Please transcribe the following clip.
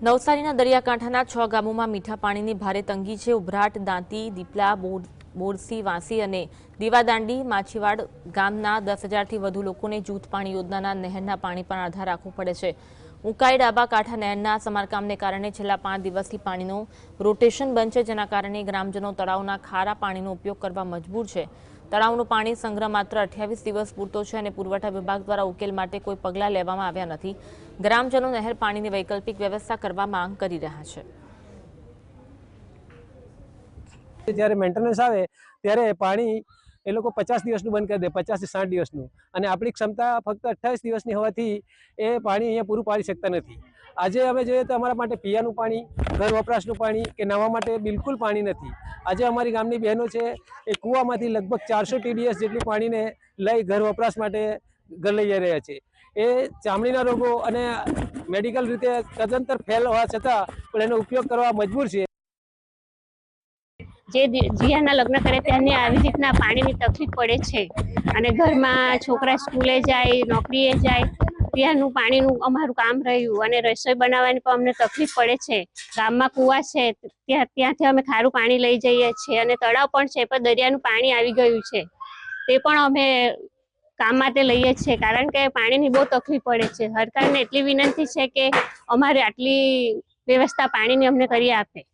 નવસારીના દરિયાકાંઠાના 6 ગામોમાં મીઠા પાણીની ભારે તંગી છે। ઉભરાટ, દાંતી, દીપલા, બોરસી, વાંસી અને દીવાદાંડી માછીવાડ ગામના 10,000થી વધુ લોકોને જૂથ પાણી યોજનાના નહેરના પાણી પર આધાર રાખવો પડે છે। ઉકાઈ ડાબા કાંઠા નહેરના સમારકામને કારણે છેલ્લા 5 દિવસથી પાણીનું રોટેશન બંધ છે, જેના કારણે ગ્રામજનો તળાવના ખારા પાણીનો ઉપયોગ કરવા મજબૂર છે। તળાવનું પાણી સંગ્રહ માત્ર 28 દિવસ પૂરતો છે અને પુરવઠા વિભાગ દ્વારા ઉકેલ માટે કોઈ પગલાં લેવામાં આવ્યા નથી। ગ્રામજનો નહેર પાણીની વૈકલ્પિક વ્યવસ્થા કરવા માંગ કરી રહ્યા છે। જ્યારે મેન્ટેનન્સ આવે ત્યારે પાણી એ લોકો 50 દિવસનું બંધ કરી દે, 50 થી 60 દિવસનું, અને આપણી ક્ષમતા ફક્ત 28 દિવસની હોવાથી એ પાણી અહીંયા પૂરું પાડી શકતા નથી। આજે અમે જોઈએ તો અમારા માટે પીવાનું પાણી, ઘર વપરાશનું પાણી કે નાહવા માટે બિલકુલ પાણી નથી। આજે અમારી ગામની બહેનો છે એ કૂવામાંથી લગભગ 400 TDS જેટલું પાણીને લઈ ઘર વપરાશ માટે ઘર લઈ જઈ રહ્યા છે। એ ચામડીના રોગો અને મેડિકલ રીતે તદંતર ફેલ હોવા છતાં પણ એનો ઉપયોગ કરવા મજબૂર છે। જે જીયાના લગ્ન કરે ત્યાંની આવી રીતના પાણીની તકલીફ પડે છે અને ઘરમાં છોકરા સ્કૂલે જાય, નોકરીએ જાય, ત્યાંનું પાણીનું અમારું કામ રહ્યું અને રસોઈ બનાવવાની પણ અમને તકલીફ પડે છે। ગામમાં કૂવા છે, ત્યાંથી અમે ખારું પાણી લઈ જઈએ છીએ અને તળાવ પણ છે, પણ દરિયાનું પાણી આવી ગયું છે, તે પણ અમે કામ માટે લઈએ છીએ કારણ કે પાણીની બહુ તકલીફ પડે છે। સરકારને એટલી વિનંતી છે કે અમારે આટલી વ્યવસ્થા પાણીની અમને કરી આપે।